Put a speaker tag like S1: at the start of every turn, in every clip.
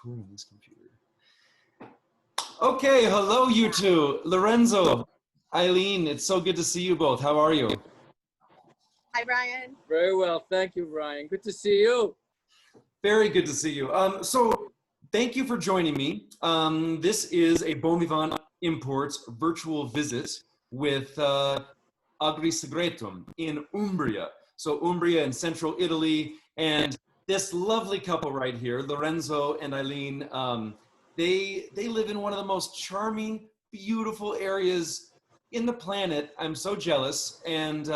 S1: recording this computer. Okay, hello you two. Lorenzo, Eileen, it's so good to see you both. How are you?
S2: Hi, Bryan.
S3: Very well, thank you, Bryan. Good to see you.
S1: Very good to see you. So thank you for joining me. This is a Bon Vivant Imports virtual visit with Agri Segretum in Umbria. So Umbria in central Italy, and this lovely couple right here, Lorenzo and Eileen, they live in one of the most charming, beautiful areas in the planet. I'm so jealous. And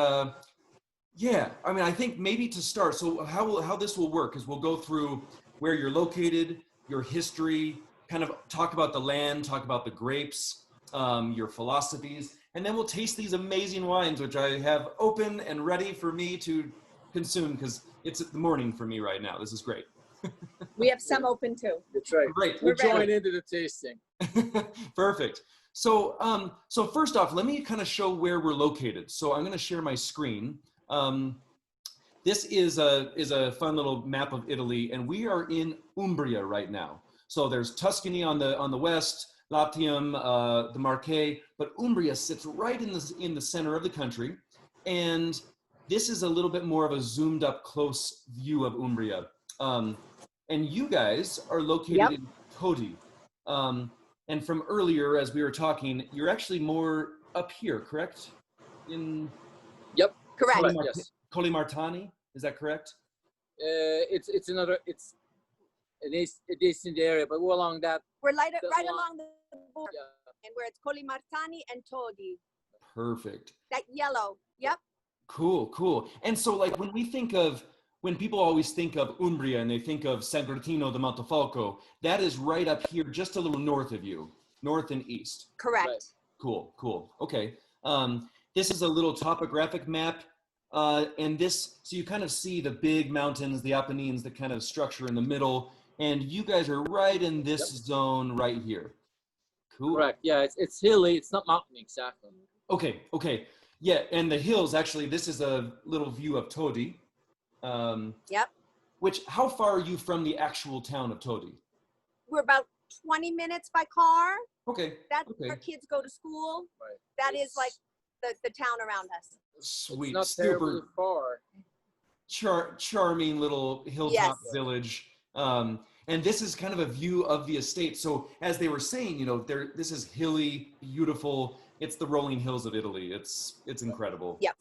S1: yeah, I mean, I think maybe to start, so how this will work is we'll go through where you're located, your history, kind of talk about the land, talk about the grapes, your philosophies, and then we'll taste these amazing wines, which I have open and ready for me to consume because it's the morning for me right now. This is great.
S2: We have some open too.
S3: That's right.
S1: Great.
S3: We're joining into the tasting.
S1: Perfect. So, so first off, let me kind of show where we're located. So I'm going to share my screen. This is a fun little map of Italy, and we are in Umbria right now. So there's Tuscany on the west, Latium, the Marche, but Umbria sits right in the center of the country, and this is a little bit more of a zoomed up close view of Umbria. And you guys are located in Todi. And from earlier, as we were talking, you're actually more up here, correct?
S3: Yep.
S2: Correct.
S3: Yes.
S1: Colli-Martani, is that correct?
S3: It's a decent area, but we're along that.
S2: We're right along the border,
S3: Yeah.
S2: and where it's Colli-Martani and Todi.
S1: Perfect.
S2: That yellow. Yep.
S1: Cool, cool. And so like when people always think of Umbria and they think of Segretino di Montefalco, that is right up here, just a little north of you, north and east.
S2: Correct.
S3: Right.
S1: Cool, cool. Okay. This is a little topographic map. And this, so you kind of see the big mountains, the Apennines, the kind of structure in the middle, and you guys are right in this zone right here. Cool.
S3: Correct. Yeah, it's hilly. It's not mountain exactly.
S1: Okay, okay. Yeah, and the hills, actually, this is a little view of Todi.
S2: Yep.
S1: Which, how far are you from the actual town of Todi?
S2: We're about 20 minutes by car.
S1: Okay.
S2: That's
S1: okay.
S2: where kids go to school.
S3: Right.
S2: That is like the town around us.
S1: Sweet,
S3: It's not
S1: super
S3: terribly far.
S1: charming little hilltop village. And this is kind of a view of the estate. So as they were saying, you know, this is hilly, beautiful. It's the rolling hills of Italy. It's incredible.
S2: Yep.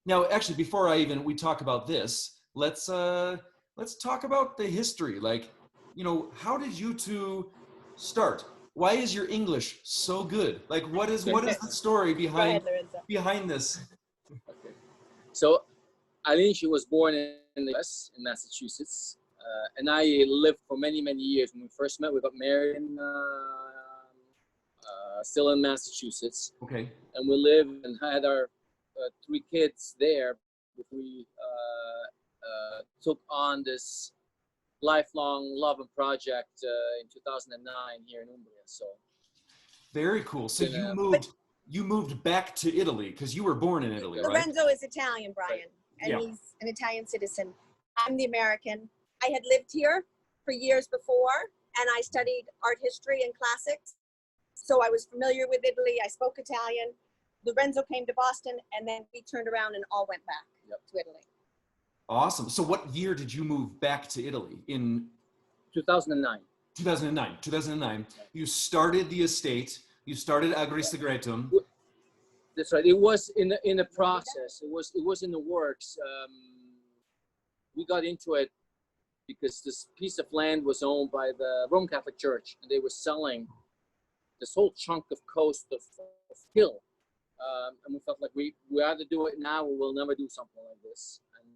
S1: Now, actually, before we talk about this, let's talk about the history. Like, you know, how did you two start? Why is your English so good? Like, what is the story behind this?
S3: Okay. So, Eileen, she was born in the U.S. in Massachusetts, and I lived for many years. When we first met, we got married in still in Massachusetts.
S1: Okay.
S3: And we lived and had our 3 kids there. We took on this lifelong love and project in 2009 here in Umbria. So
S1: very cool. So you moved back to Italy because you were born in Italy, right?
S2: Lorenzo is Italian, Bryan, and he's an Italian citizen. I'm the American. I had lived here for years before, and I studied art history and classics. So I was familiar with Italy. I spoke Italian. Lorenzo came to Boston, and then we turned around and all went back to Italy.
S1: Awesome. So what year did you move back to Italy? In
S3: 2009.
S1: 2009. You started the estate. You started Agri Segretum.
S3: That's right. It was in the process. It was in the works. We got into it because this piece of land was owned by the Roman Catholic Church, and they were selling this whole chunk of coast of hill. And we felt like we either do it now or we'll never do something like this. And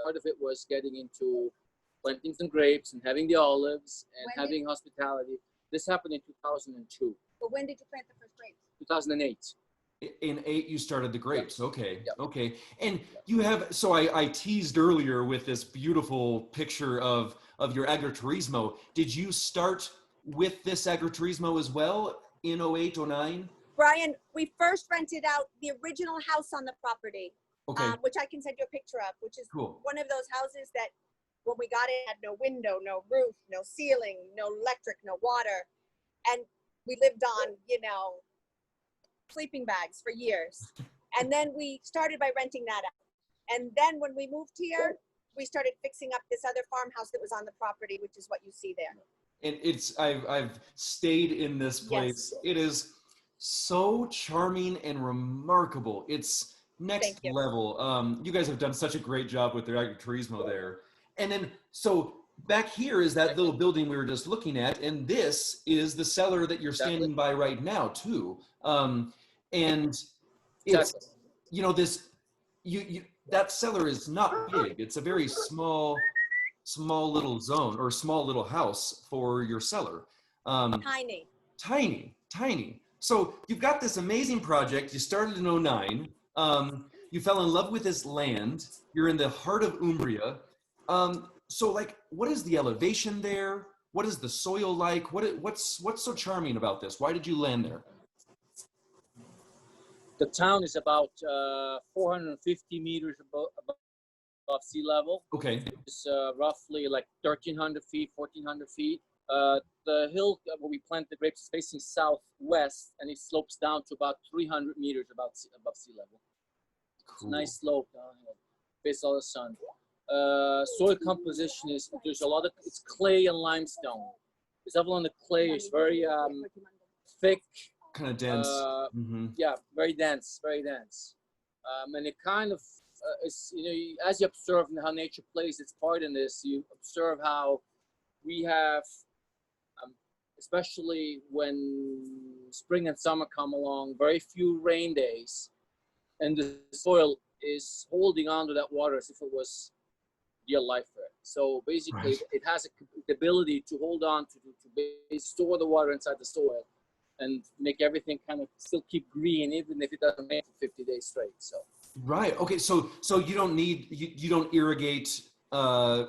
S3: part of it was getting into planting some grapes and having the olives and having hospitality. This happened in 2002.
S2: But when did you plant the first grapes?
S3: 2008.
S1: In 8, you started the grapes. Yep. Okay.
S3: Yep.
S1: Okay. And you have, so I teased earlier with this beautiful picture of your agriturismo. Did you start with this agriturismo as well in 08, 09?
S2: Bryan, we first rented out the original house on the property,
S1: okay.
S2: Which I can send you a picture of, which is
S1: cool.
S2: One of those houses that When we got in, it had no window, no roof, no ceiling, no electric, no water. And we lived on, you know, sleeping bags for years. And then we started by renting that out. And then when we moved here, we started fixing up this other farmhouse that was on the property, which is what you see there.
S1: And I've stayed in this place.
S2: Yes.
S1: It is so charming and remarkable. It's next level. You guys have done such a great job with the agriturismo there. And then, so back here is that little building we were just looking at, and this is the cellar that you're standing by right now too. And it's, you know, this, that cellar is not big. It's a very small little zone or small little house for your cellar. Tiny. So you've got this amazing project. You started in '09. You fell in love with this land. You're in the heart of Umbria. So like, what is the elevation there? What is the soil like? What's so charming about this? Why did you land there?
S3: The town is about 450 meters above sea level.
S1: Okay.
S3: It's roughly like 1,300 feet, 1,400 feet. The hill where we plant the grapes is facing southwest, and it slopes down to about 300 meters above sea level.
S1: Cool.
S3: It's a nice slope downhill, face all the sun. Soil composition is, there's a lot of, it's clay and limestone. It's level on the clay is very thick.
S1: Kind of dense.
S3: Yeah, very dense, very dense. And it kind of, is, you know, as you observe how nature plays its part in this, you observe how we have, especially when spring and summer come along, very few rain days, and the soil is holding on to that water as if it was real life for it. So basically, it has the ability to hold on to store the water inside the soil and make everything kind of still keep green, even if it doesn't rain for 50 days straight. So.
S1: Right. Okay. So you don't need, you don't irrigate, or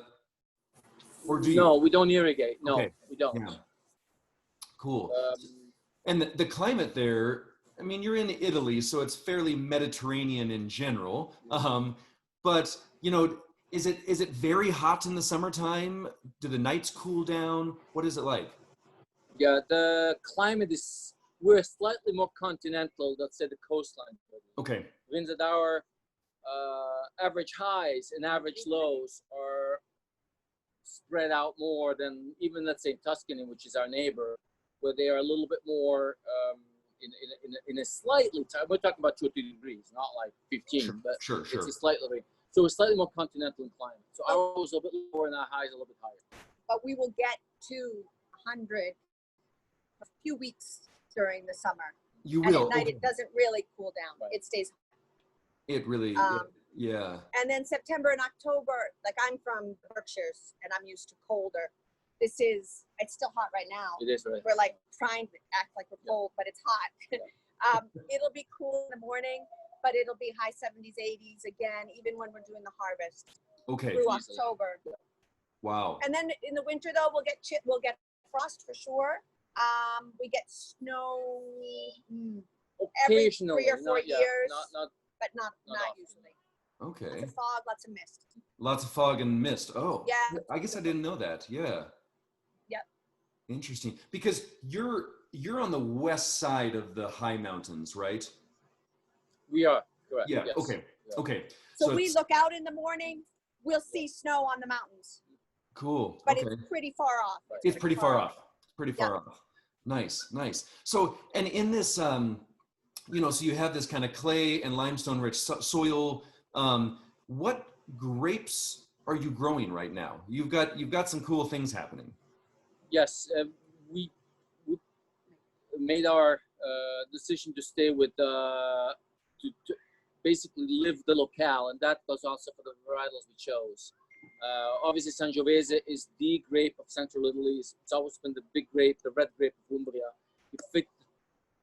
S1: do you?
S3: No, we don't irrigate. No,
S1: okay.
S3: We don't.
S1: Yeah. Cool. And the climate there, I mean, you're in Italy, so it's fairly Mediterranean in general. But you know, is it very hot in the summertime? Do the nights cool down? What is it like?
S3: Yeah, the climate is, we're slightly more continental, let's say the coastline.
S1: Okay.
S3: Means that our average highs and average lows are spread out more than even, let's say, Tuscany, which is our neighbor, where they are a little bit more in a slightly, we're talking about 2 or 3 degrees, not like 15, but
S1: sure.
S3: It's a slightly, so we're slightly more continental in climate. So our lows are a little bit lower and our highs are a little bit higher.
S2: But we will get to 100 a few weeks during the summer.
S1: You
S2: and
S1: will.
S2: at night it doesn't really cool down.
S3: Right.
S2: It stays.
S1: It really, yeah.
S2: And then September and October, like I'm from Berkshires and I'm used to colder. It's still hot right now.
S3: It is, right.
S2: We're like trying to act like we're cold, but it's hot. It'll be cool in the morning, but it'll be high 70s, 80s again, even when we're doing the harvest.
S1: Okay.
S2: Through October.
S1: Wow.
S2: And then in the winter though, we'll get frost for sure. We get snow every 3 or 4 years, but not usually.
S1: Okay.
S2: Lots of fog, lots of mist.
S1: Lots of fog and mist. Oh,
S2: yeah.
S1: I guess I didn't know that. Yeah.
S2: Yep.
S1: Interesting. Because you're on the west side of the high mountains, right?
S3: We are, correct.
S1: Yeah.
S3: Yes.
S1: Okay.
S3: Yeah.
S1: Okay.
S2: So we look out in the morning, we'll see snow on the mountains.
S1: Cool.
S2: But it's pretty far off.
S1: It's pretty far off. Pretty far off. Nice. So, and in this, you know, so you have this kind of clay and limestone rich soil. What grapes are you growing right now? You've got some cool things happening.
S3: Yes, we made our decision to stay with to basically live the locale, and that was also for the varietals we chose. Obviously, Sangiovese is the grape of Central Italy. It's always been the big grape, the red grape of Umbria. It fit the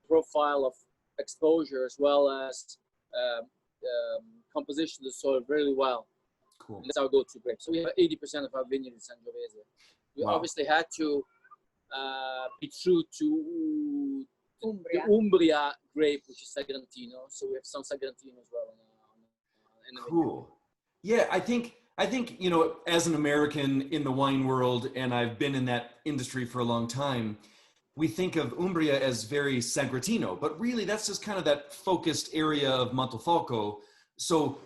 S3: profile of exposure as well as composition of the soil really well.
S1: Cool.
S3: And that's our go-to grape. So we have 80% of our vineyard in Sangiovese. We obviously had to be true to the Umbria grape, which is Sagrantino. So we have some Sagrantino as well. In the
S1: cool. Yeah, I think I think, you know, as an American in the wine world, and I've been in that industry for a long time, we think of Umbria as very Segretino, but really that's just kind of that focused area of Montefalco. So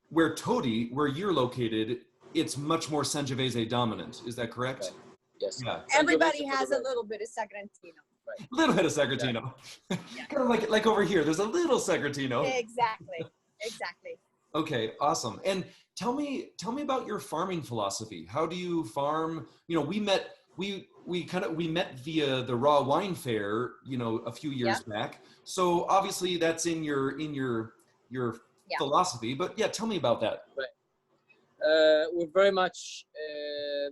S1: where Todi, where you're located, it's much more Sangiovese dominant. Is that correct?
S3: Right. Yes.
S1: Yeah.
S2: Everybody has a little bit of Segretino.
S3: Right.
S1: A little bit of Segretino.
S2: Yeah.
S1: Kind of like over here, there's a little Segretino.
S2: Exactly. Exactly.
S1: Okay, awesome. And tell me about your farming philosophy. How do you farm? You know, we met via the Raw Wine Fair, you know, a few years back. So obviously that's in your philosophy. But yeah, tell me about that.
S3: Right. We're very much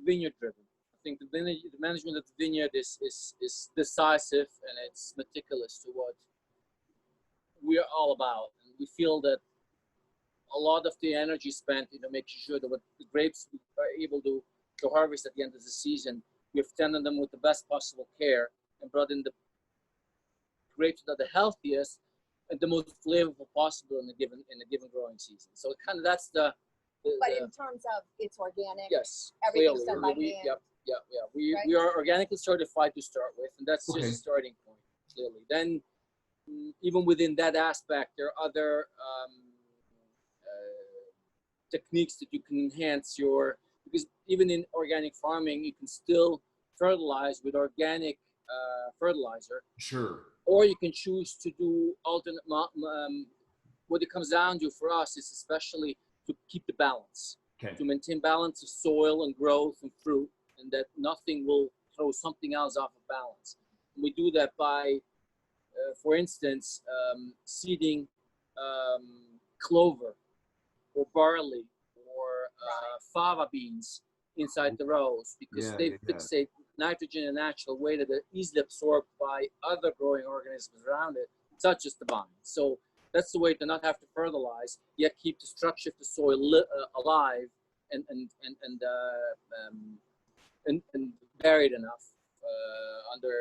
S3: vineyard driven. I think the management of the vineyard is decisive, and it's meticulous to what we're all about. And we feel that a lot of the energy spent, you know, making sure that what the grapes we are able to harvest at the end of the season, we've tended them with the best possible care and brought in the grapes that are the healthiest and the most flavorful possible in a given growing season. So kind of that's the
S2: But in terms of it's organic,
S3: yes,
S2: everything's done by hand.
S3: We are organically certified to start with, and that's just a starting point, clearly. Then, even within that aspect, there are other techniques that you can enhance because even in organic farming, you can still fertilize with organic fertilizer.
S1: Sure.
S3: Or you can choose to do alternate. What it comes down to for us is especially to keep the balance, to maintain balance of soil and growth and fruit, and that nothing will throw something else off of balance. And we do that by, for instance, seeding clover or barley or fava beans inside the rows, because they fixate nitrogen in a natural way that are easily absorbed by other growing organisms around it, such as the vine. So that's the way to not have to fertilize, yet keep the structure of the soil alive and buried enough under,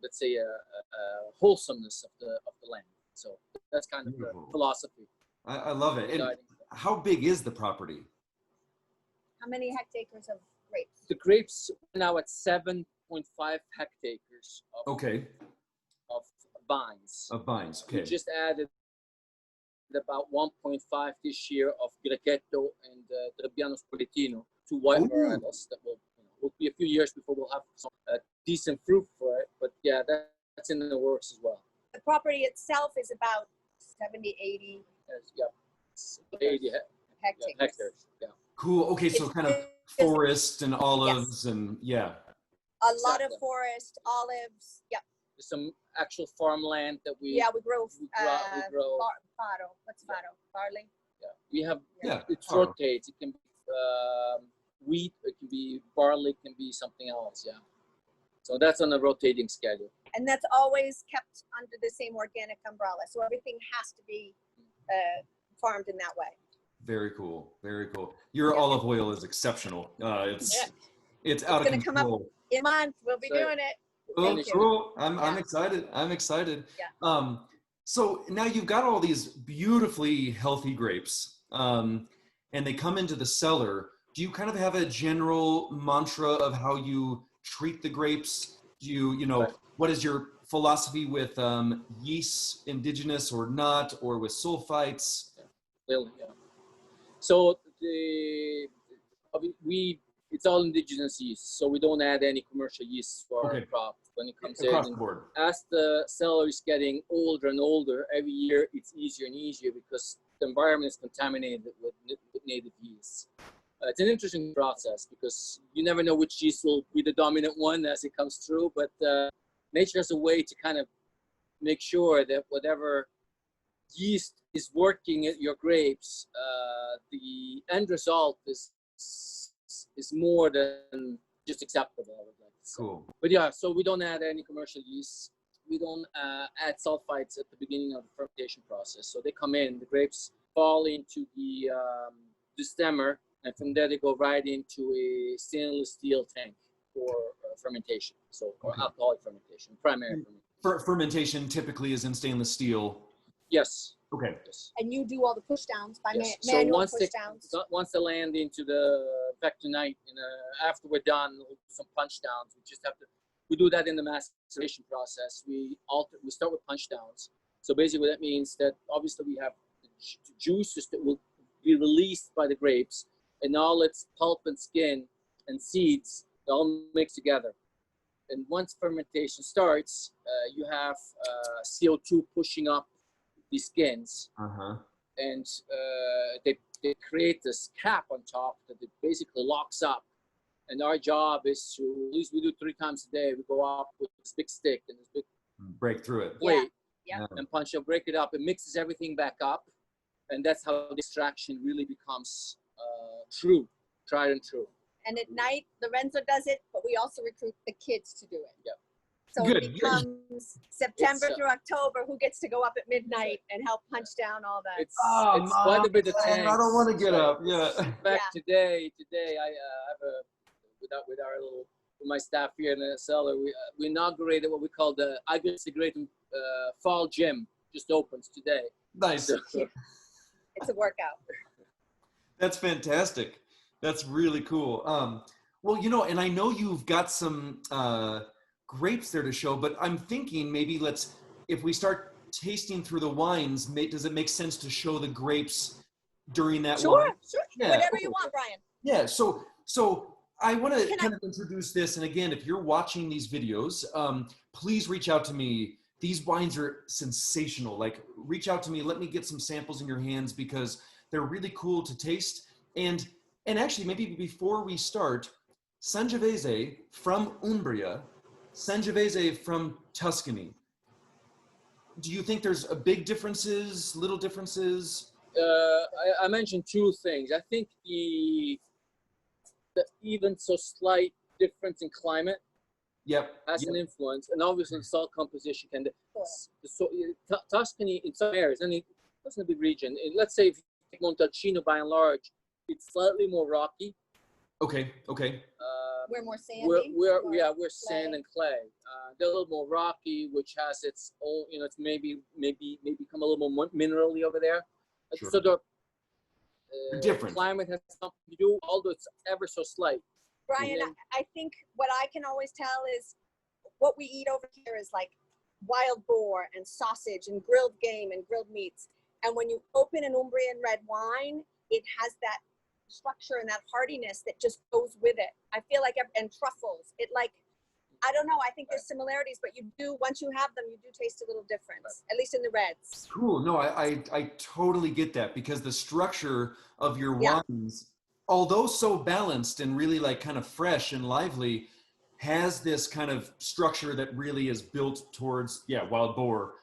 S3: let's say, a wholesomeness of the land. So that's kind of the philosophy.
S1: I love it. And how big is the property?
S2: How many hectares of grapes?
S3: The grapes are now at 7.5 hectares of vines.
S1: Of vines, okay.
S3: We just added about 1.5 this year of Grechetto and Trebbiano Spoletino, two white varietals that will be a few years before we'll have some decent fruit for it. But yeah, that's in the works as well.
S2: The property itself is about 70, 80
S3: 80 hectares. Yeah.
S1: Cool. Okay, so kind of forest and olives and
S2: a lot of forest, olives. Yeah.
S3: There's some actual farmland that we
S2: grow. Faro. What's faro? Barley.
S3: Yeah, we have. It rotates. It can be wheat. It can be barley. It can be something else. Yeah. So that's on a rotating schedule.
S2: And that's always kept under the same organic umbrella. So everything has to be farmed in that way.
S1: Very cool. Very cool. Your olive oil is exceptional. It's out of control. It's going to come up
S2: in a month. We'll be doing it.
S1: Oh, cool. I'm excited. I'm excited.
S2: Yeah.
S1: So now you've got all these beautifully healthy grapes, and they come into the cellar. Do you kind of have a general mantra of how you treat the grapes? Do you what is your philosophy with yeast, indigenous or not, or with sulfites?
S3: So it's all indigenous yeast, so we don't add any commercial yeast for our crops when it comes
S1: across
S3: in.
S1: the board.
S3: As the cellar is getting older and older, every year it's easier and easier because the environment is contaminated with native yeast. It's an interesting process because you never know which yeast will be the dominant one as it comes through, but nature has a way to kind of make sure that whatever yeast is working at your grapes, the end result is more than just acceptable, I would like to say.
S1: Cool.
S3: But yeah, so we don't add any commercial yeast. We don't add sulfites at the beginning of the fermentation process. So they come in, the grapes fall into the stemmer, and from there they go right into a stainless steel tank for fermentation. So, or alcoholic fermentation, primary fermentation.
S1: Fermentation typically is in stainless steel.
S3: Yes.
S1: Okay.
S2: And you do all the push downs by
S3: Yes.
S2: manual
S3: once
S2: push downs.
S3: once they land into the Pet-Nat, after we're done, we'll do some punch downs. We just have to. We do that in the maceration process. We start with punch downs. So basically, that means that obviously we have the juices that will be released by the grapes, and all its pulp and skin and seeds all mix together. And once fermentation starts, you have CO2 pushing up the skins, and they create this cap on top that it basically locks up. And our job is to, at least we do 3 times a day, we go up with this big stick and this big
S1: break through it.
S3: plate
S2: Yeah.
S3: and punch it, break it up. It mixes everything back up, and that's how the extraction really becomes tried and true.
S2: And at night, Lorenzo does it, but we also recruit the kids to do it.
S3: Yeah.
S2: So
S1: Good.
S2: it becomes September through October, who gets to go up at midnight and help punch down all that.
S3: It's quite a bit of tanks.
S1: I don't want to get up. Yeah.
S3: In fact, today I have with our little, with my staff here in the cellar, we inaugurated what we call the Agri Segretum fall gym. Just opens today.
S1: Nice.
S3: So,
S2: It's a workout.
S1: That's fantastic. That's really cool. Well, and I know you've got some grapes there to show, but I'm thinking maybe if we start tasting through the wines, does it make sense to show the grapes during that wine?
S2: Sure.
S1: Yeah.
S2: Whatever you want, Bryan.
S1: Yeah. So I want to kind of introduce this. And again, if you're watching these videos, please reach out to me. These wines are sensational. Like, reach out to me. Let me get some samples in your hands because they're really cool to taste. And actually, maybe before we start, Sangiovese from Umbria, Sangiovese from Tuscany. Do you think there's a big differences, little differences?
S3: I mentioned 2 things. I think the even so slight difference in climate has an influence, and obviously salt composition can. So Tuscany in some areas, and it's a big region. Let's say if you take Montalcino by and large, it's slightly more rocky.
S1: Okay.
S2: We're more sandy.
S3: We're sand and clay. They're a little more rocky, which has its own. It's maybe become a little more minerally over there.
S1: Sure.
S3: So the
S1: different
S3: climate has something to do, although it's ever so slight.
S2: Bryan, I think what I can always tell is what we eat over here is like wild boar and sausage and grilled game and grilled meats. And when you open an Umbrian red wine, it has that structure and that heartiness that just goes with it. I feel like, and truffles, I don't know, I think there's similarities, but once you have them, you do taste a little difference, at least in the reds.
S1: Cool. No, I totally get that because the structure of your wines, although so balanced and really like kind of fresh and lively, has this kind of structure that really is built towards, wild boar,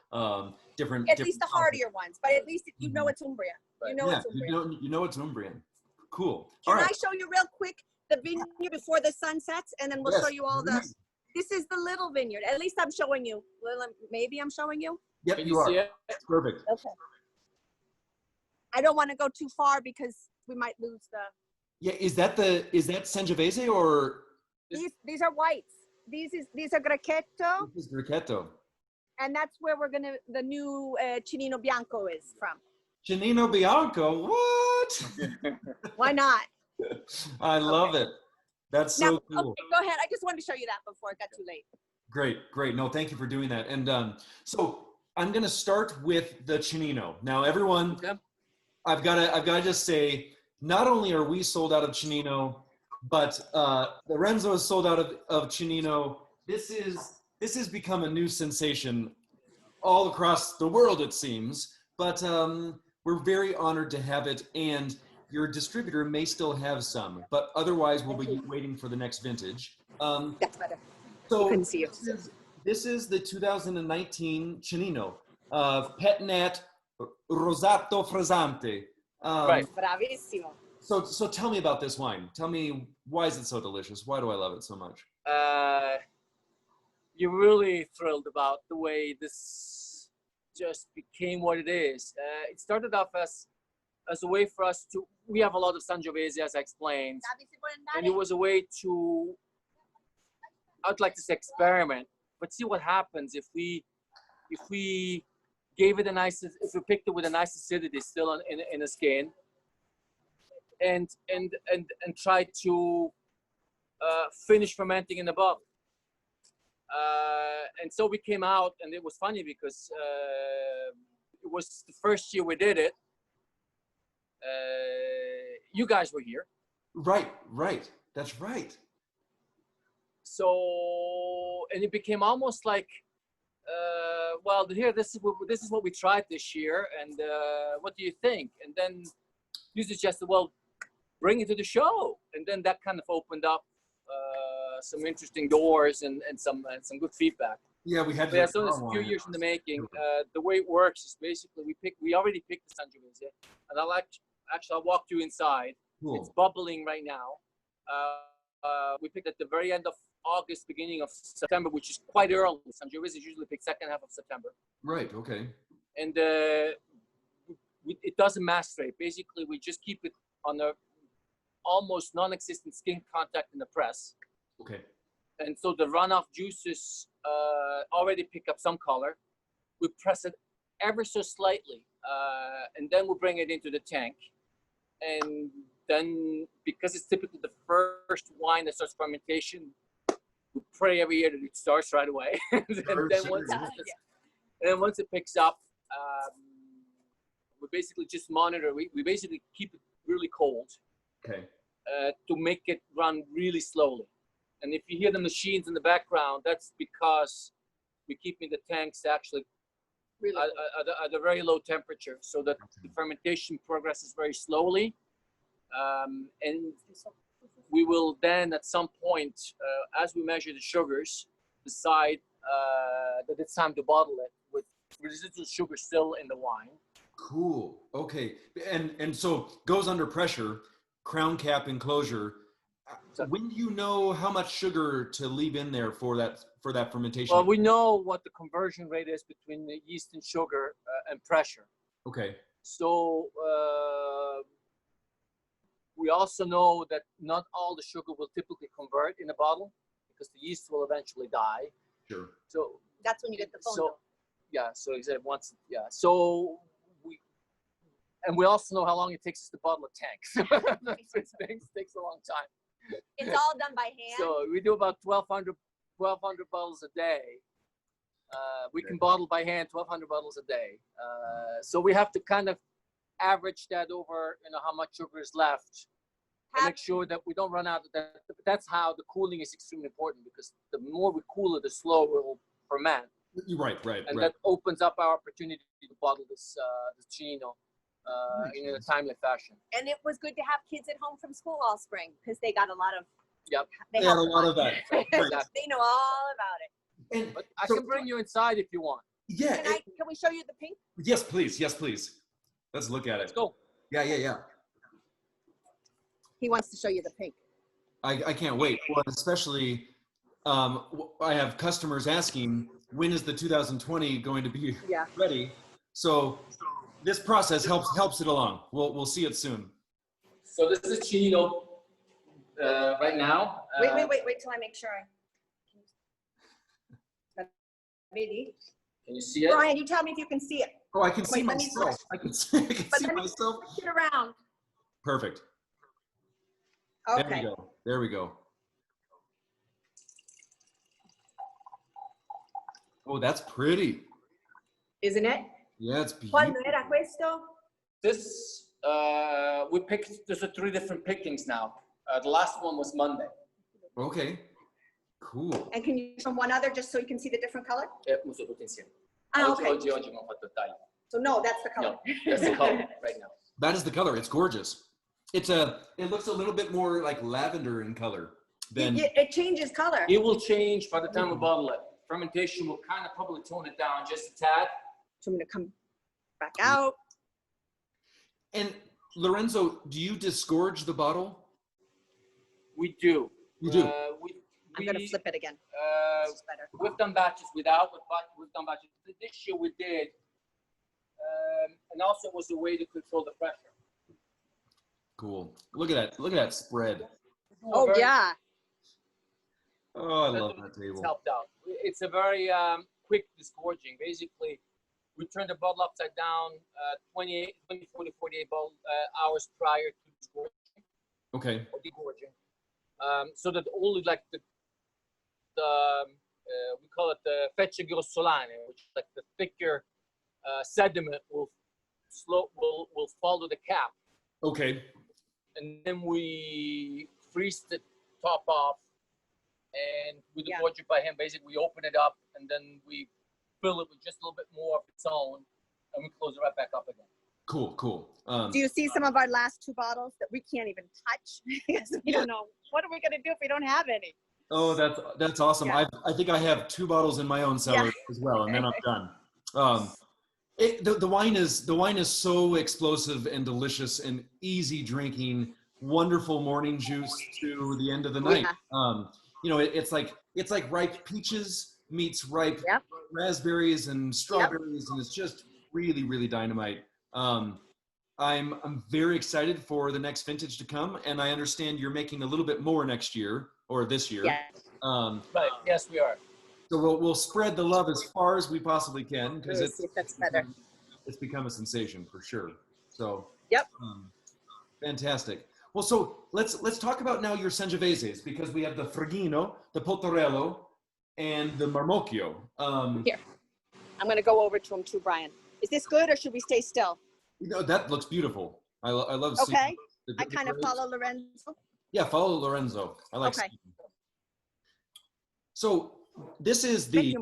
S1: different.
S2: At least the hardier ones, but at least you know it's Umbria.
S3: Right.
S2: You know it's Umbrian.
S1: You know it's Umbrian. Cool.
S2: Can I show you real quick the vineyard before the sun sets, and then we'll show you all the. This is the little vineyard. At least I'm showing you. Well, maybe I'm showing you.
S1: Yep,
S3: Can
S1: you are.
S3: see it?
S1: Perfect.
S2: Okay. I don't want to go too far because we might lose the.
S1: Yeah, is that Sangiovese or?
S2: These are whites. These are Grechetto.
S1: This is Grechetto.
S2: And that's where the new Cinino Bianco is from.
S1: Cinino Bianco, what?
S2: Why not?
S1: I love it. That's so cool.
S2: Okay, go ahead. I just wanted to show you that before it got too late.
S1: Great. No, thank you for doing that. And so I'm going to start with the Cinino. Now, everyone, I've got to just say, not only are we sold out of Cinino, but Lorenzo is sold out of Cinino. This has become a new sensation all across the world, it seems. But we're very honored to have it, and your distributor may still have some, but otherwise we'll be waiting for the next vintage.
S2: That's better.
S1: So
S2: couldn't see you.
S1: This is the 2019 Cinino, Pet-Nat Rosato Frizzante.
S3: Right.
S2: Bravissimo.
S1: So tell me about this wine. Tell me, why is it so delicious? Why do I love it so much?
S3: You're really thrilled about the way this just became what it is. It started off as a way for us to, we have a lot of Sangiovese, as I explained, and it was a way to, I'd like to say experiment, but see what happens if we gave it a nice, if we picked it with a nice acidity still in the skin, and tried to finish fermenting in the bottle. And so we came out, and it was funny because it was the first year we did it. You guys were here.
S1: Right. That's right.
S3: So, and it became almost like, well, here, this is what we tried this year, and what do you think? And then you suggested, well, bring it to the show, and then that kind of opened up some interesting doors and some good feedback.
S1: Yeah, we had.
S3: Yeah, so it's a few years in the making. The way it works is basically we already picked the Sangiovese, and I'll walk you inside.
S1: Cool.
S3: It's bubbling right now. We picked at the very end of August, beginning of September, which is quite early. Sangiovese is usually picked second half of September.
S1: Right. Okay.
S3: And it doesn't macerate. Basically, we just keep it on a almost non-existent skin contact in the press.
S1: Okay.
S3: And so the runoff juices already pick up some color. We press it ever so slightly, and then we bring it into the tank. And then, because it's typically the first wine that starts fermentation, we pray every year that it starts right away. And then once it picks up, we basically just monitor. We basically keep it really cold.
S1: Okay.
S3: To make it run really slowly. And if you hear the machines in the background, that's because we're keeping the tanks actually really at a very low temperature, so that the fermentation progresses very slowly. And we will then, at some point, as we measure the sugars, decide that it's time to bottle it with residual sugar still in the wine.
S1: Cool. Okay. And so goes under pressure, crown cap enclosure. When do you know how much sugar to leave in there for that fermentation?
S3: Well, we know what the conversion rate is between the yeast and sugar and pressure.
S1: Okay.
S3: So we also know that not all the sugar will typically convert in a bottle, because the yeast will eventually die.
S1: Sure.
S2: So that's when you get the phone.
S3: So yeah. So exactly once. Yeah. So we also know how long it takes us to bottle a tank. It takes a long time.
S2: It's all done by hand.
S3: So we do about 1,200 bottles a day. We can bottle by hand 1,200 bottles a day. So we have to kind of average that over, how much sugar is left, and make sure that we don't run out of that. That's how the cooling is extremely important, because the more we cool it, the slower it will ferment.
S1: Right.
S3: And that opens up our opportunity to bottle this Cinino in a timely fashion.
S2: And it was good to have kids at home from school all spring, because they got a lot of.
S3: Yep.
S1: They had a lot of that. Right.
S2: They know all about it.
S3: But I can bring you inside if you want.
S1: Yeah.
S2: Can we show you the pink?
S1: Yes, please. Let's look at it.
S3: Let's go.
S1: Yeah.
S2: He wants to show you the pink.
S1: I can't wait. Well, especially, I have customers asking, when is the 2020 going to be ready? So this process helps it along. We'll see it soon.
S3: So this is Cinino right now.
S2: Wait till I make sure. Maybe.
S3: Can you see it?
S2: Bryan, you tell me if you can see it.
S1: Oh, I can see myself. I can see myself.
S2: Push it around.
S1: Perfect.
S2: Okay.
S1: There we go. Oh, that's pretty.
S2: Isn't it?
S1: Yeah, it's beautiful.
S2: Quando era questo?
S3: This, we picked, there's 3 different pickings now. The last one was Monday.
S1: Okay, cool.
S2: And can you show one other just so you can see the different color?
S3: Uso tutti insieme.
S2: Okay.
S3: Oggi abbiamo fatto il taglio.
S2: So no, that's the color.
S3: No, that's the color right now.
S1: That is the color. It's gorgeous. It looks a little bit more like lavender in color than.
S2: It changes color.
S3: It will change by the time we bottle it. Fermentation will kind of probably tone it down just a tad.
S2: So I'm gonna come back out.
S1: And Lorenzo, do you disgorge the bottle?
S3: We do.
S1: You do.
S2: I'm gonna flip it again. It's better.
S3: We've done batches without, we've done batches. This year we did, and also it was a way to control the pressure.
S1: Cool. Look at that. Look at that spread.
S2: Oh yeah.
S1: Oh, I love that table.
S3: It's helped out. It's a very quick disgorging. Basically, We turn the bottle upside down 24 to 48 hours prior to disgorging.
S1: Okay.
S3: Or degorging. So that only like the we call it the fecce grossolane, which is like the thicker sediment will follow the cap.
S1: Okay.
S3: And then we freeze the top off, and with the gorget by hand, basically we open it up and then we fill it with just a little bit more of its own, and we close it right back up again.
S1: Cool, cool.
S2: Do you see some of our last 2 bottles that we can't even touch because we don't know what are we going to do if we don't have any?
S1: Oh, that's awesome.
S2: Yeah.
S1: I think I have 2 bottles in my own cellar as well, and then I'm done. The wine is so explosive and delicious and easy drinking. Wonderful morning juice to the end of the night. You know, it's like ripe peaches meets ripe raspberries and strawberries, and it's just really, really dynamite. I'm very excited for the next vintage to come, and I understand you're making a little bit more next year or this year.
S3: Right. Yes, we are.
S1: So we'll spread the love as far as we possibly can, because it's become a sensation for sure. So fantastic. Well, so let's talk about now your Sangioveses, because we have the Freghino, the Pottarello, and the Marmocchio.
S2: Here, I'm going to go over to him too, Brian. Is this good, or should we stay still?
S1: You know, that looks beautiful. I love seeing
S2: I kind of follow Lorenzo.
S1: Yeah, follow Lorenzo. I like seeing. So this is the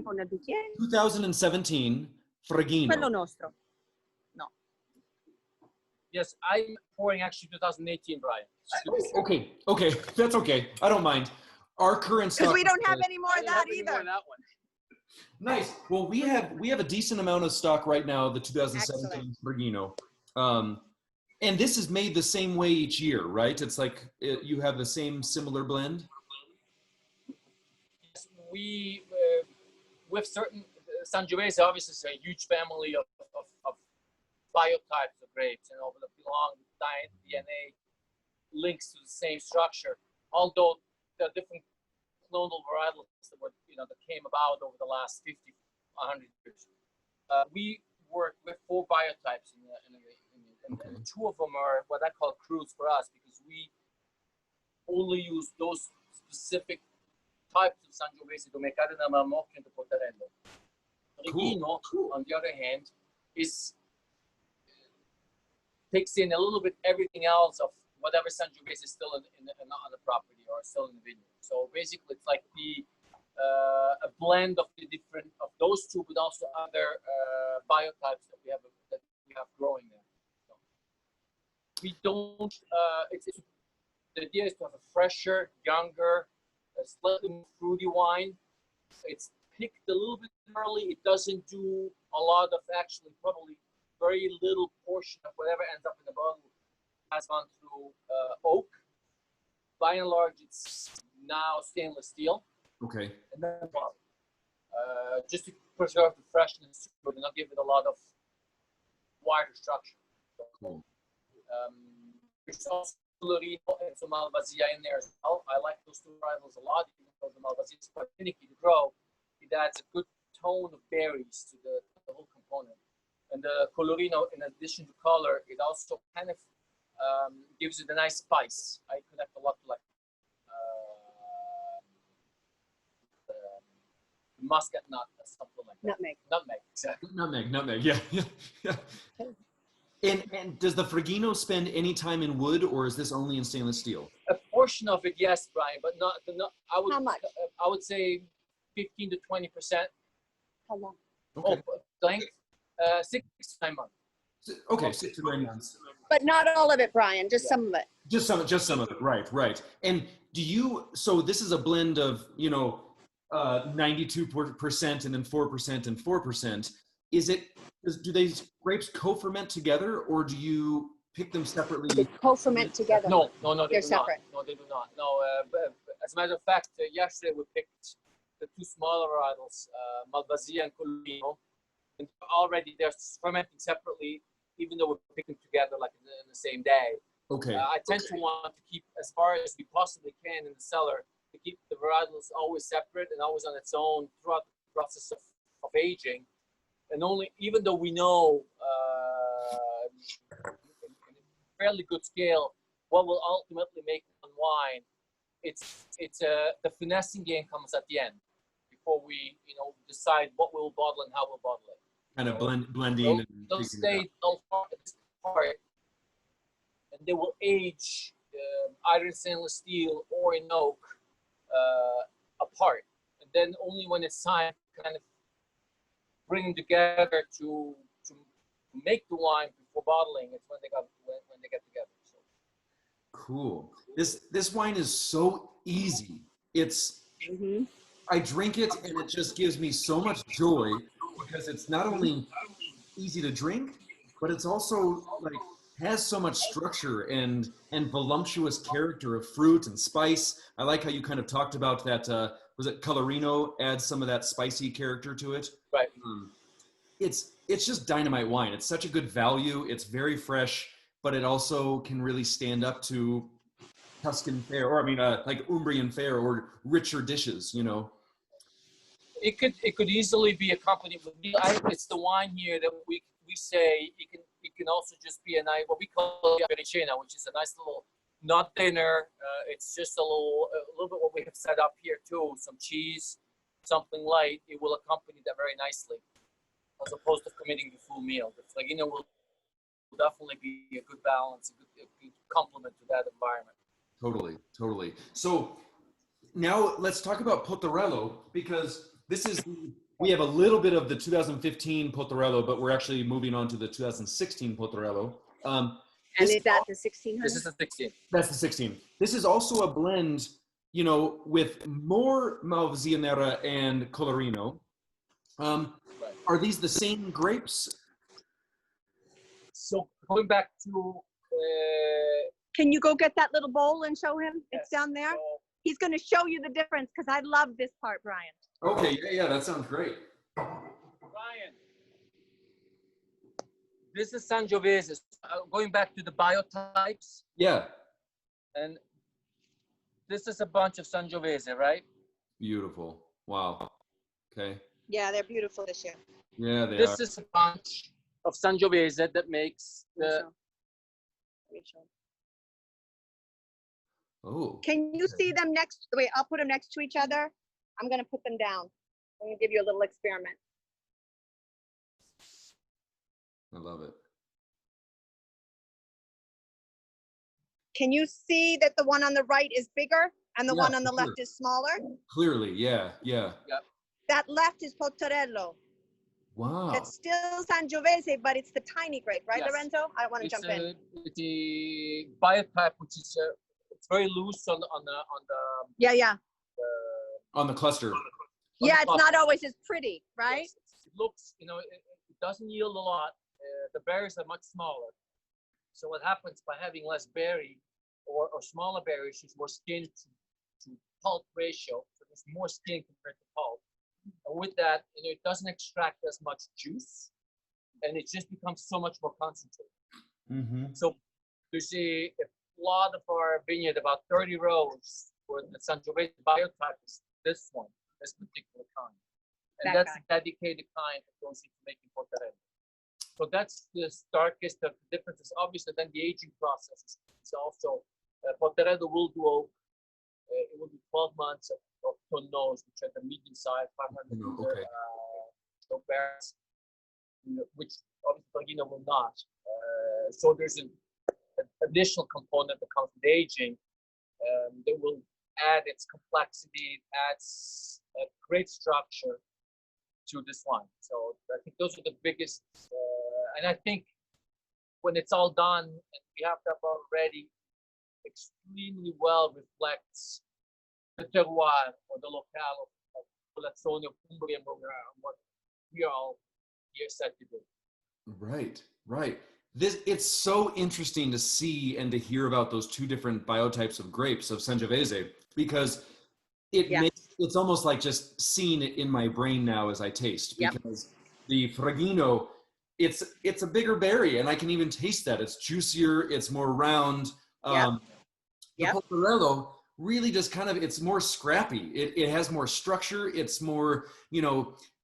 S1: 2017 Freghino.
S2: Quello nostro. No.
S3: Yes, I'm pouring actually 2018, Brian.
S1: Okay, that's okay. I don't mind. Our current stock.
S2: Because we don't have any more of that either.
S1: Nice. Well, we have a decent amount of stock right now, the 2017 Freghino. And this is made the same way each year, right? It's like you have the same similar blend?
S3: Yes, we, with certain, Sangiovese obviously is a huge family of biotypes of grapes, and over the long DNA links to the same structure. Although there are different clonal varietals that were, that came about over the last 50, 100 years. We work with 4 biotypes and 2 of them are what I call crus for us, because we only use those specific types of Sangiovese to make either the Marmocchio and the Pottarello. Freghino, on the other hand, takes in a little bit everything else of whatever Sangiovese is still on the property or still in the vineyard. So basically, it's like a blend of the different of those 2, but also other biotypes that we have growing there. So we don't. The idea is to have a fresher, younger, slightly more fruity wine. It's picked a little bit early. It doesn't do a lot of, actually probably very little portion of whatever ends up in the bottle has gone through oak. By and large, it's now stainless steel.
S1: Okay.
S3: And then just to preserve the freshness, but not give it a lot of wider structure. So,
S1: cool.
S3: There's also Florino and some Malvasia in there as well. I like those 2 varietals a lot, even though the Malvasia is quite finicky to grow. It adds a good tone of berries to the whole component. And the Colorino, in addition to color, it also kind of gives it a nice spice. I connect a lot to like muscat nut or something like that. Nutmeg, exactly.
S1: Nutmeg, yeah. And does the Freghino spend any time in wood, or is this only in stainless steel?
S3: A portion of it, yes, Brian, but not.
S2: How much?
S3: I would say 15 to 20%.
S2: How long?
S1: Okay.
S3: Length, 6 to 9 months.
S1: Okay, 6 to 9 months.
S2: But not all of it, Brian. Just some of it.
S1: Just some of it. Right. And so this is a blend of 92% and then 4% and 4%. Do these grapes co-ferment together, or do you pick them separately?
S2: They co-ferment together.
S3: No, they're
S2: separate.
S3: No, they do not. No, but as a matter of fact, yesterday we picked the 2 smaller varietals, Malvasia and Colorino, and already they're fermenting separately, even though we're picking together like in the same day.
S1: Okay.
S3: I tend to want to keep as far as we possibly can in the cellar, to keep the varietals always separate and always on its own throughout the process of aging. And only, even though we know in a fairly good scale what will ultimately make one wine, it's the finessing game comes at the end before we decide what we'll bottle and how we'll bottle it.
S1: Kind of blending.
S3: They'll stay apart, and they will age either in stainless steel or in oak apart. And then only when it's time to kind of bring them together to make the wine before bottling, it's when they get together. So.
S1: Cool. This wine is so easy. It's I drink it and it just gives me so much joy because it's not only easy to drink, but it's also like has so much structure and voluptuous character of fruit and spice. I like how you kind of talked about that. Was it Colorino adds some of that spicy character to it?
S3: Right.
S1: It's just dynamite wine. It's such a good value. It's very fresh, but it also can really stand up to Tuscan fare, or like Umbrian fare or richer dishes.
S3: It could easily be accompanied with. It's the wine here that we say it can also just be a nice, what we call Vericena, which is a nice little, not dinner. It's just a little bit what we have set up here too. Some cheese, something light. It will accompany that very nicely, as opposed to committing the full meal. The Freghino will definitely be a good balance, a good complement to that environment.
S1: Totally. So now let's talk about Pottarello, because we have a little bit of the 2015 Pottarello, but we're actually moving on to the 2016 Pottarello.
S2: And is that the 1600?
S3: This is the 16.
S1: That's the 16. This is also a blend, with more Malvasia and Colorino.
S3: Right.
S1: Are these the same grapes?
S3: So going back to...
S2: Can you go get that little bowl and show him?
S3: Yes.
S2: It's down there.
S3: So,
S2: He's going to show you the difference because I love this part, Brian.
S1: Okay, yeah, that sounds great.
S3: Bryan, this is Sangiovese. Going back to the biotypes.
S1: Yeah.
S3: And this is a bunch of Sangiovese, right?
S1: Beautiful. Wow. Okay.
S2: Yeah, they're beautiful this year.
S1: Yeah, they are.
S3: This is a bunch of Sangiovese that makes the...
S1: Oh.
S2: Can you see them next? Wait, I'll put them next to each other. I'm going to put them down. I'm going to give you a little experiment.
S1: I love it.
S2: Can you see that the one on the right is bigger and the one on the
S1: sure.
S2: left is smaller?
S1: Clearly, yeah.
S2: That left is Pottarello.
S1: Wow.
S2: That's still Sangiovese, but it's the tiny grape, right,
S3: Yes.
S2: Lorenzo? I want to jump in.
S3: It's the biotype, which is it's very loose on the
S2: Yeah.
S1: On the cluster.
S2: Yeah, it's not always as pretty, right?
S3: Yes, it looks, it doesn't yield a lot. The berries are much smaller. So what happens by having less berry or smaller berries is more skin to pulp ratio. So there's more skin compared to pulp. And with that, it doesn't extract as much juice, and it just becomes so much more concentrated.
S1: Mm-hmm.
S3: So there's a lot of our vineyard, about 30 rows, where the Sangiovese biotype is this particular kind. And that's a dedicated kind that goes into making Pottarello. So that's the starkest of the differences. Obviously, then the aging process is also, Pottarello will do oak. It will be 12 months of tonneaus, which are the medium size, 500 liter barrels, which obviously Freghino will not. So there's an additional component that comes with aging that will add its complexity, adds a great structure to this wine. So I think those are the biggest, and I think when it's all done and we have that already, extremely well reflects the terroir or the locale of Popolazione of Umbria and what we are all here set to do.
S1: Right. It's so interesting to see and to hear about those two different biotypes of grapes of Sangiovese, because it's almost like just seeing it in my brain now as I taste, because the Freghino, it's a bigger berry, and I can even taste that. It's juicier, it's more round. The Pottarello really just kind of, it's more scrappy. It has more structure. It's more,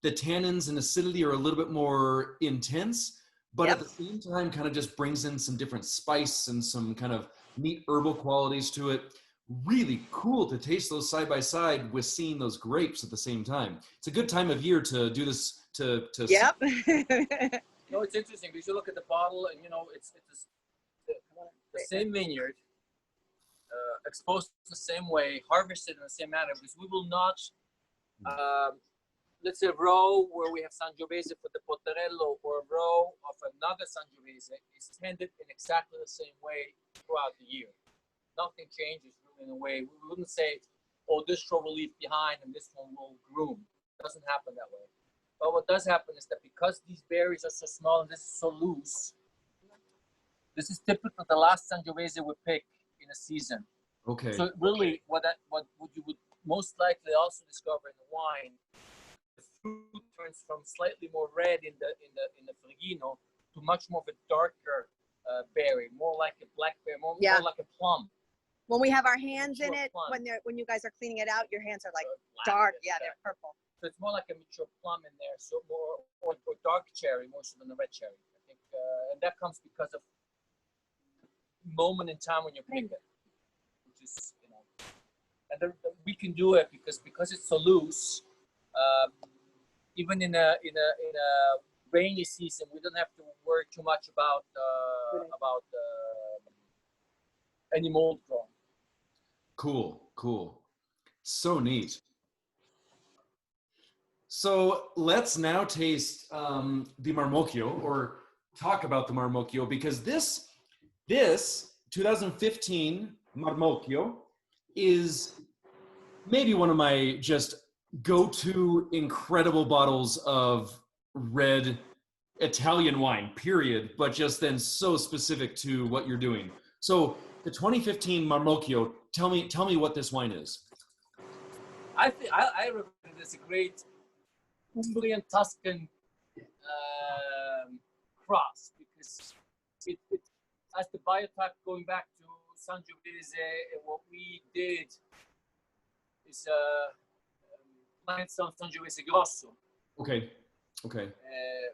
S1: the tannins and acidity are a little bit more intense, but at the same time kind of just brings in some different spice and some kind of neat herbal qualities to it. Really cool to taste those side by side with seeing those grapes at the same time. It's a good time of year to do this.
S2: Yep.
S3: No, it's interesting because you look at the bottle and you know it's the same vineyard, exposed the same way, harvested in the same manner. Because we will not, let's say, a row where we have Sangiovese for the Pottarello or a row of another Sangiovese is tended in exactly the same way throughout the year. Nothing changes really in a way. We wouldn't say, oh, this row will leave behind and this one will groom. It doesn't happen that way. But what does happen is that because these berries are so small and this is so loose, this is typically the last Sangiovese we pick in a season.
S1: Okay.
S3: So really, what you would most likely also discover in the wine, the fruit turns from slightly more red in the Freghino to much more of a darker berry, more like a blackberry, more like a plum.
S2: When we have our hands in it, when you guys are cleaning it out, your hands are like dark. Yeah, they're purple.
S3: So it's more like a mature plum in there, so more or dark cherry more so than the red cherry, I think, and that comes because of moment in time when you pick it, which is and we can do it because it's so loose. Even in a rainy season, we don't have to worry too much about any mold growing.
S1: Cool. So neat. So let's now taste the Marmocchio, or talk about the Marmocchio, because this 2015 Marmocchio is maybe one of my just go-to incredible bottles of red Italian wine, period, but just then so specific to what you're doing. So the 2015 Marmocchio, tell me what this wine is.
S3: I recommend it's a great Umbrian Tuscan cross, because it has the biotype going back to Sangiovese. And what we did is plant some Sangiovese Grosso.
S1: Okay.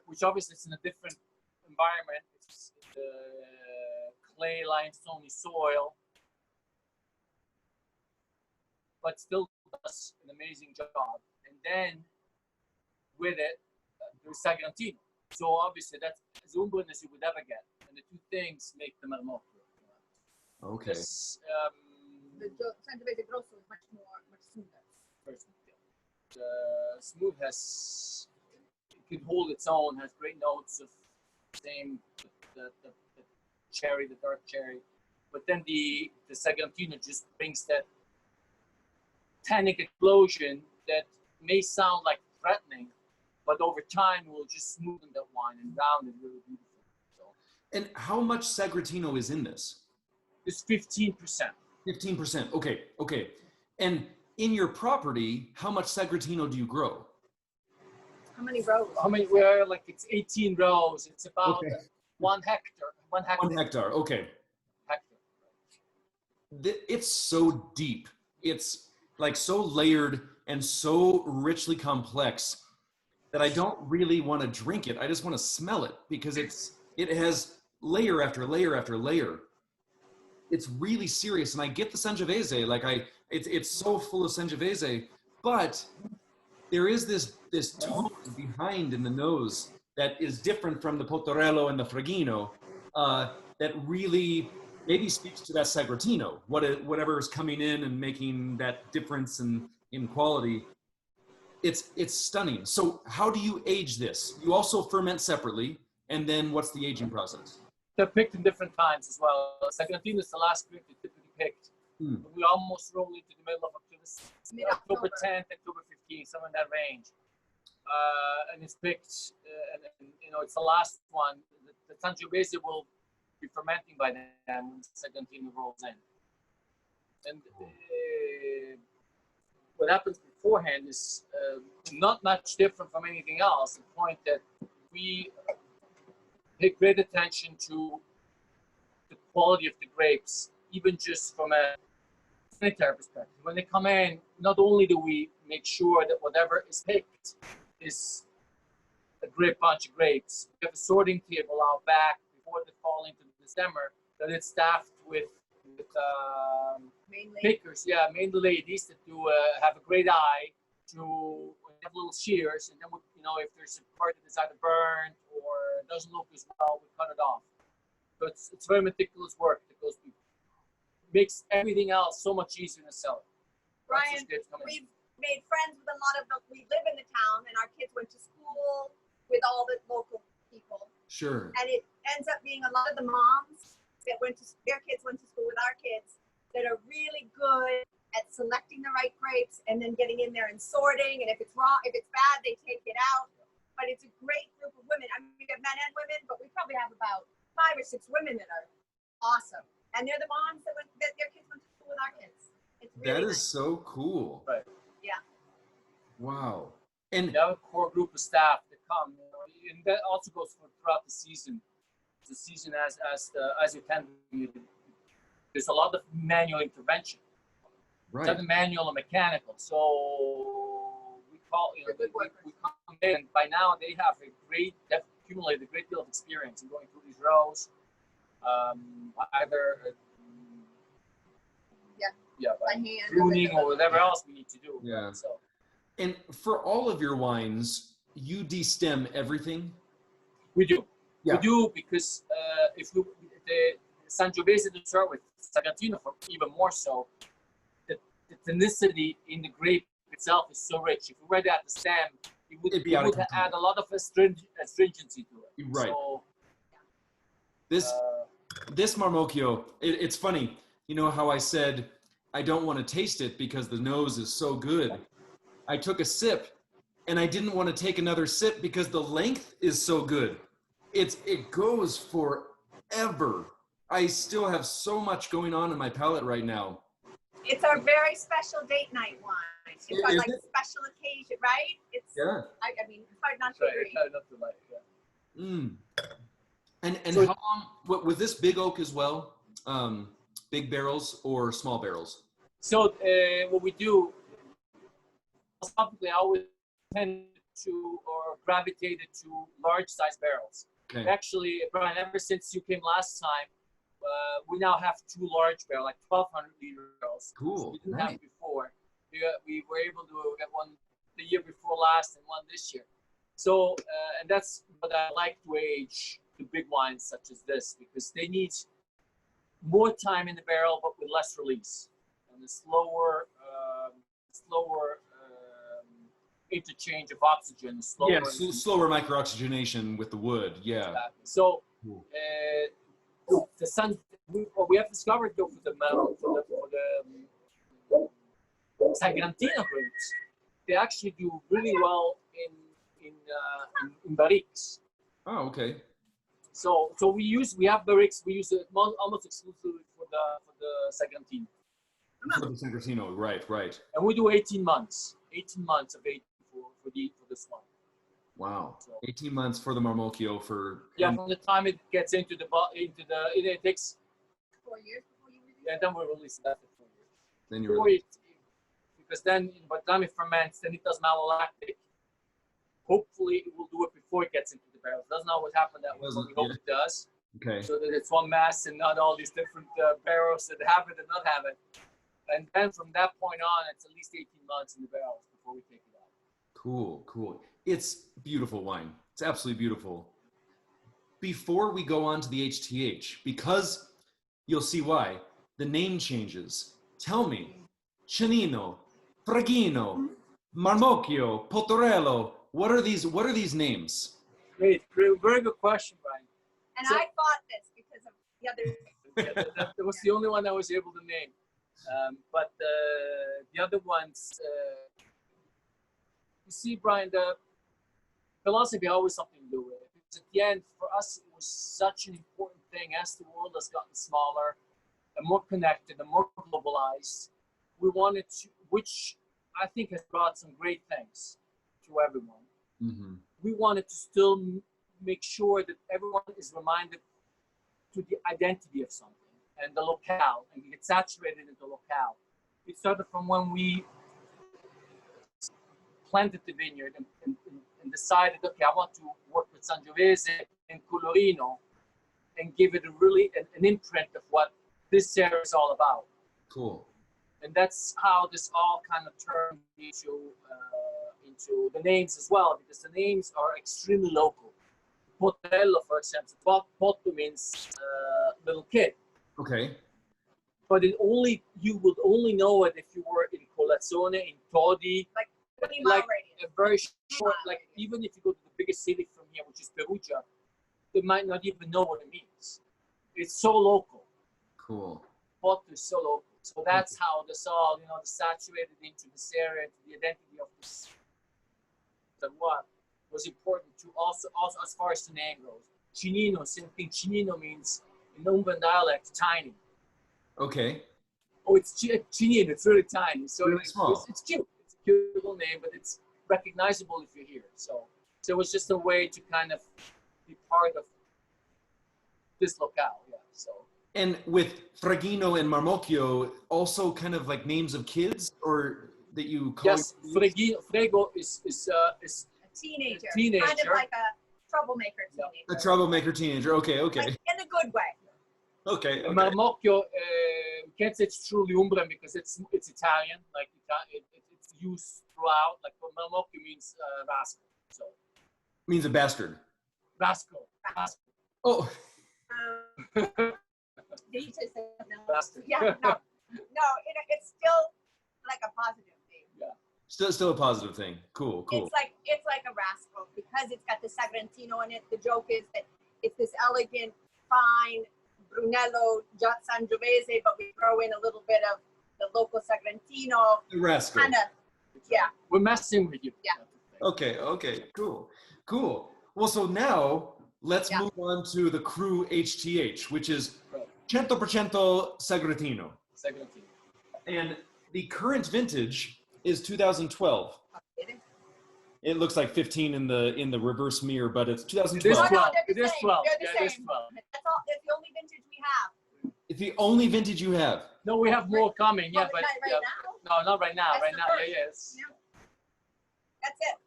S3: Which obviously is in a different environment. It's clay, limestone soil, but still does an amazing job. And then with it, there's Segretino. So obviously that's as Umbrian as you would ever get. And the two things make the Marmocchio.
S1: Okay.
S2: The Sangiovese Grosso is much smoother.
S3: Very smooth. Smooth it can hold its own, has great notes of the cherry, the dark cherry. But then the Segretino just brings that tannic explosion that may sound like threatening, but over time will just smoothen that wine and round it really beautiful. So,
S1: and how much Segretino is in this?
S3: It's 15%.
S1: 15%. Okay. And in your property, how much Segretino do you grow?
S2: How many rows?
S3: Well, like it's 18 rows. It's about 1 hectare. 1 hectare.
S1: 1 hectare. Okay. It's so deep. It's like so layered and so richly complex that I don't really want to drink it. I just want to smell it, because it has layer after layer after layer. It's really serious, and I get the Sangiovese. Like it's so full of Sangiovese, but there is this tone behind in the nose that is different from the Pottarello and the Freghino, that really maybe speaks to that Segretino, whatever is coming in and making that difference in quality. It's stunning. So how do you age this? You also ferment separately, and then what's the aging process?
S3: They're picked in different times as well. Segretino is the last grape they typically picked. We almost roll into the middle of October 10th, October 15th, somewhere in that range. And it's picked, and it's the last one. The Sangiovese will be fermenting by then when Segretino rolls in. And what happens beforehand is not much different from anything else. The point that we pay great attention to the quality of the grapes, even just from a sanitary perspective. When they come in, not only do we make sure that whatever is picked is a great bunch of grapes. We have a sorting table out back before they fall into December that it's staffed with pickers, mainly ladies that do have a great eye to have little shears, and then we, if there's a part that is either burnt or doesn't look as well, we cut it off. So it's very meticulous work that goes through. Makes everything else so much easier to sell it.
S2: Brian, we've made friends with a lot of we live in the town, and our kids went to school with all the local people.
S1: Sure.
S2: And it ends up being a lot of the moms that their kids went to school with our kids that are really good at selecting the right grapes and then getting in there and sorting. And if it's wrong, if it's bad, they take it out. But it's a great group of women. I mean, we have men and women, but we probably have about 5 or 6 women that are awesome. And they're the moms that their kids went to school with our kids. It's really
S1: nice. So cool.
S3: Right.
S2: Yeah.
S3: You
S1: Wow. And
S3: have a core group of staff that come, and that also goes throughout the season. The season as you tend to, there's a lot of manual intervention.
S1: right.
S3: It's either manual or mechanical. So we call, we come in, and by now they have they've accumulated a great deal of experience in going through these rows. Either
S2: by hand,
S3: pruning or whatever else we need to do.
S1: Yeah.
S3: So
S1: And for all of your wines, you destem everything?
S3: we do.
S1: Yeah.
S3: We do because if the Sangiovese to start with, Segretino for even more so, the tonicity in the grape itself is so rich. If we were to add the stem, it would add a lot of astringency to it.
S1: Right.
S3: So,
S1: this Marmocchio, it's funny. You know how I said I don't want to taste it because the nose is so good. I took a sip, and I didn't want to take another sip because the length is so good. It goes forever. I still have so much going on in my palate right now.
S2: It's our very special date night wine. It's our
S1: Is
S2: like
S1: it?
S2: special occasion, right? It's
S1: Yeah.
S2: I mean, it's hard not to agree.
S1: And
S3: So-
S1: how long was this big oak as well? Big barrels or small barrels?
S3: So what we do, philosophically, I always tend to or gravitated to large size barrels.
S1: Okay.
S3: Actually, Brian, ever since you came last time, we now have 2 large barrels, like 1,200 liter barrels.
S1: Cool.
S3: We didn't
S1: Nice.
S3: have before. We were able to get one the year before last and one this year. So, and that's what I like to age the big wines such as this, because they need more time in the barrel, but with less release, and the slower interchange of oxygen.
S1: Slower microoxygenation with the wood. Yeah.
S3: So,
S1: Cool.
S3: the sun. We have discovered though for the Segretino grapes, they actually do really well in barriques.
S1: Oh, okay.
S3: So we have barriques. We use it almost exclusively for the Segretino.
S1: For the Segretino, right.
S3: And we do 18 months of aging for this one.
S1: Wow.
S3: So,
S1: 18 months for the Marmocchio for.
S3: from the time it gets into it takes
S2: 4 years before you release.
S3: then we release it after 4 years.
S1: Then you're.
S3: Because then by the time it ferments, then it does malolactic. Hopefully, it will do it before it gets into the barrel. It doesn't always happen that way, but we hope it does.
S1: Okay.
S3: So that it's one mass and not all these different barrels that have it and not have it. And then from that point on, it's at least 18 months in the barrels before we take it out.
S1: Cool. It's beautiful wine. It's absolutely beautiful. Before we go on to the HTH, because you'll see why, the name changes. Tell me, Cinino, Freghino, Marmocchio, Pottarello, what are these names?
S3: Great, very good question, Brian.
S2: And
S3: So-
S2: I fought this because of the other.
S3: That was the only one I was able to name. But the other ones, you see, Brian, the philosophy always something to do with it. Because at the end, for us, it was such an important thing as the world has gotten smaller and more connected and more globalized. We wanted to, which I think has brought some great things to everyone.
S1: Mm-hmm.
S3: We wanted to still make sure that everyone is reminded to the identity of something and the locale, and get saturated in the locale. It started from when we planted the vineyard and and decided, okay, I want to work with Sangiovese and Colorino and give it an imprint of what this area is all about.
S1: Cool.
S3: And that's how this all kind of turned into the names as well, because the names are extremely local. Pottarello, for example, Potto means little kid.
S1: Okay.
S3: But you would only know it if you were in Colazione, in Todi,
S2: Like 20-mile radius.
S3: a very short, like even if you go to the biggest city from here, which is Perugia, they might not even know what it means. It's so local.
S1: Cool.
S3: Potto is so local. So that's how this all, saturated into this area, into the identity of this. And what was important to also as far as the name goes. Cinino, same thing. Cinino means in Umbrian dialect, tiny.
S1: Okay.
S3: Oh, it's Cinino. It's really tiny. So
S1: Really small.
S3: It's cute. It's a cute little name, but it's recognizable if you're here. So it was just a way to kind of be part of this locale. Yeah. So.
S1: And with Freghino and Marmocchio, also kind of like names of kids, or that you call?
S3: Yes, Frego is
S2: A teenager. Kind of like a troublemaker teenager.
S1: A troublemaker teenager. Okay. Okay.
S2: Like, in a good way.
S1: Okay.
S3: And Marmocchio, we can't say it's truly Umbrian because it's Italian. Like it's used throughout. Like Marmocchio means rascal. So
S1: Means a bastard.
S3: rascal.
S1: Oh.
S2: Did you just say no?
S3: Bastard.
S2: Yeah, no. No, it's still like a positive thing.
S3: Yeah.
S1: Still a positive thing. Cool.
S2: It's like a rascal because it's got the Sagrantino in it. The joke is that it's this elegant, fine Brunello Sangiovese, but we throw in a little bit of the local Sagrantino.
S1: The rascal.
S2: Kind of, yeah.
S3: We're messing with you.
S2: Yeah.
S1: Okay. Cool. Well, so now let's move on to the Cru HTH, which is 100% Segretino. And the current vintage is 2012. It looks like 15 in the reverse mirror, but it's 2012.
S3: It is 12.
S2: They're the same. That's all. It's the only vintage we have.
S1: It's the only vintage you have.
S3: No, we have more coming. Yeah, but
S2: now.
S3: no, not right now.
S2: That's
S3: Right
S2: the
S3: now,
S2: first.
S3: yes.
S2: No. That's it.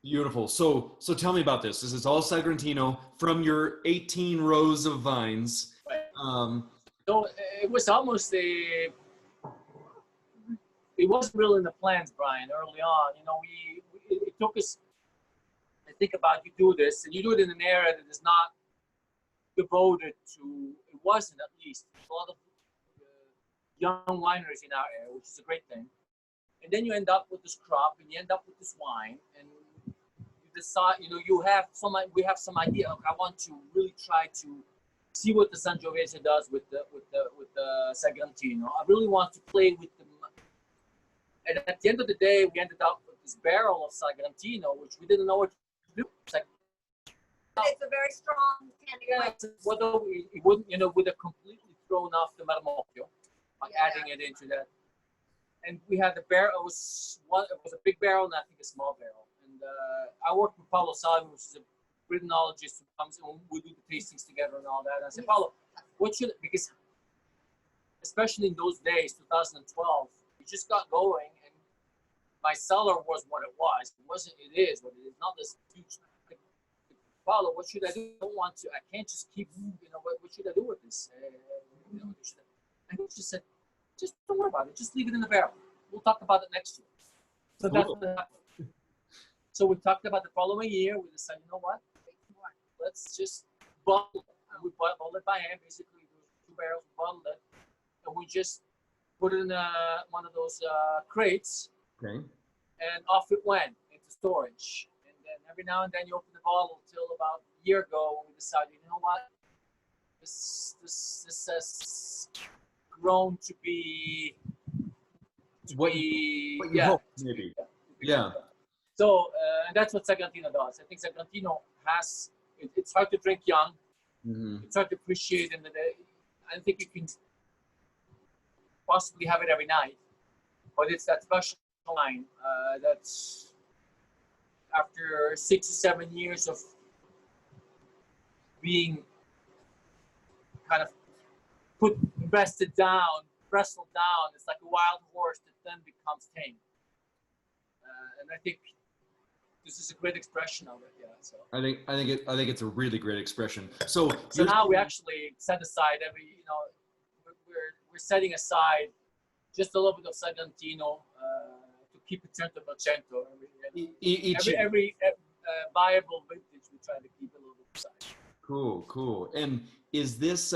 S1: Beautiful. So tell me about this. This is all Sagrantino from your 18 rows of vines.
S3: So it was almost it wasn't really in the plans, Brian, early on. It took us, I think about you do this, and you do it in an area that is not devoted to, it wasn't at least, a lot of young wineries in our area, which is a great thing. And then you end up with this crop, and you end up with this wine, and you decide, we have some idea, I want to really try to see what the Sangiovese does with the Sagrantino. I really want to play with them. And at the end of the day, we ended up with this barrel of Sagrantino, which we didn't know what to do. It's
S2: a very strong tannic.
S3: Whether it wouldn't, would have completely thrown off the Marmocchio by adding it into that. And we had the barrel. It was a big barrel and I think a small barrel. And I worked with Paolo Salvi, which is a Britanologist who comes and we do the tastings together and all that. And I said, Paolo, because especially in those days, 2012, we just got going and my cellar was what it was. It is what it is, not this huge. Paolo, what should I do? I can't just keep, what should I do with this? And he just said, just don't worry about it. Just leave it in the barrel. We'll talk about it next year. So that's what happened. So we talked about the following year. We decided, you know what? Let's just bottle it. And we bottled it by hand. Basically, there was 2 barrels, we bottled it. And we just put it in one of those crates.
S1: Okay.
S3: And off it went into storage. And then every now and then you open the bottle till about a year ago when we decided, you know what? This has grown to be
S1: what you hope, maybe. Yeah.
S3: So and that's what Sagrantino does. I think Sagrantino has it's hard to drink young.
S1: Mm-hmm.
S3: It's hard to appreciate in the day. I think you can possibly have it every night, but it's that special wine that's after 6 or 7 years of being kind of wrestled down. It's like a wild horse that then becomes tame. And I think this is a great expression of it. Yeah. So
S1: I think it's a really great expression. So
S3: now we actually set aside we're setting aside just a little bit of Sagantino to keep it 100%. Every viable vintage we try to keep a little bit aside.
S1: Cool. And is this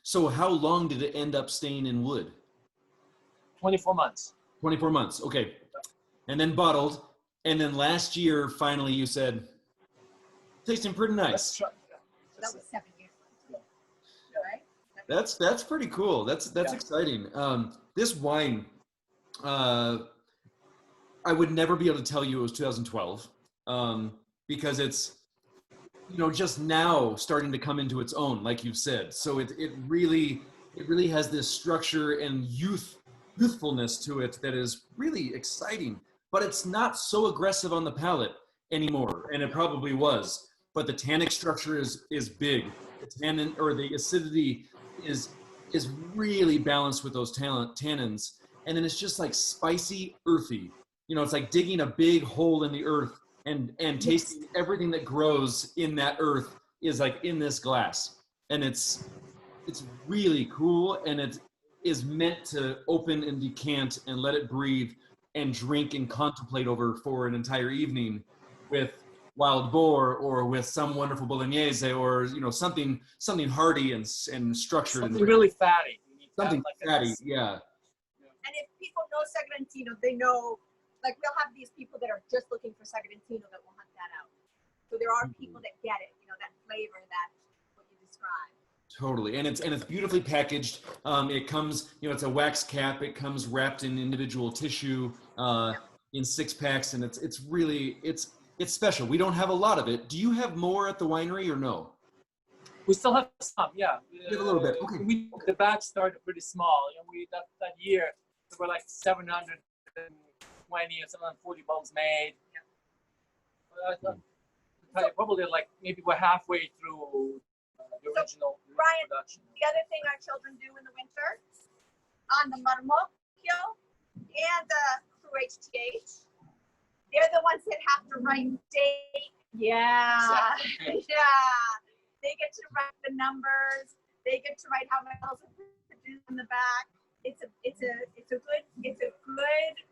S1: so how long did it end up staying in wood?
S3: 24 months.
S1: 24 months. Okay. And then bottled. And then last year, finally, you said, tasting pretty nice.
S2: That was 7 years. Right?
S1: That's pretty cool. That's exciting. This wine, I would never be able to tell you it was 2012 because it's, just now starting to come into its own, like you've said. So it really has this structure and youthfulness to it that is really exciting. But it's not so aggressive on the palate anymore, and it probably was. But the tannic structure is big. The tannin or the acidity is really balanced with those tannins, and then it's just like spicy, earthy. It's like digging a big hole in the earth and tasting everything that grows in that earth is like in this glass, and it's really cool, and it is meant to open and decant and let it breathe and drink and contemplate over for an entire evening with wild boar or with some wonderful bolognese or something hearty and structured.
S3: Something really fatty.
S1: Something fatty, yeah.
S2: And if people know Segretino, they know, like we'll have these people that are just looking for Segretino that will hunt that out. So there are people that get it, that flavor, that what you described.
S1: Totally, and it's beautifully packaged. It comes, it's a wax cap. It comes wrapped in individual tissue in 6-packs, and it's really special. We don't have a lot of it. Do you have more at the winery or no?
S3: We still have some, yeah.
S1: We have a little bit. Okay.
S3: The batch started pretty small. That year there were like 720 or 740 bottles made. Yeah. Probably like maybe we're halfway through the original
S2: Bryan,
S3: production.
S2: The other thing our children do in the winter on the Marmocchio and the Cru HTH, they're the ones that have to write date. Yeah.
S3: Exactly.
S2: Yeah. They get to write the numbers. They get to write how many bottles are produced in the back. It's a good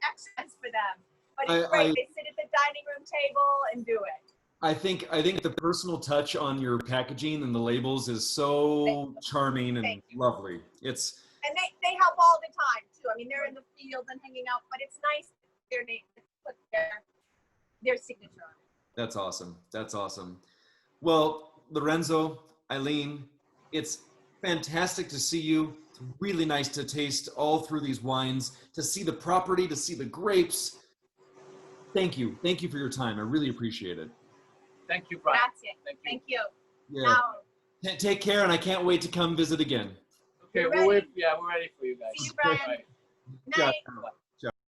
S2: exercise for them. But it's great. They sit at the dining room table and do it.
S1: I think the personal touch on your packaging and the labels is so charming and lovely.
S2: And they help all the time too. I mean, they're in the field and hanging out, but it's nice their name put their signature on it.
S1: That's awesome. That's awesome. Well, Lorenzo, Eileen, it's fantastic to see you. It's really nice to taste all through these wines, to see the property, to see the grapes. Thank you. Thank you for your time. I really appreciate it.
S3: Thank you, Bryan.
S2: That's it. Thank you.
S1: Yeah. Take care, and I can't wait to come visit again.
S3: Okay, we're ready for you guys.
S2: See you, Bryan.
S3: Right.
S2: Night.
S1: Ciao.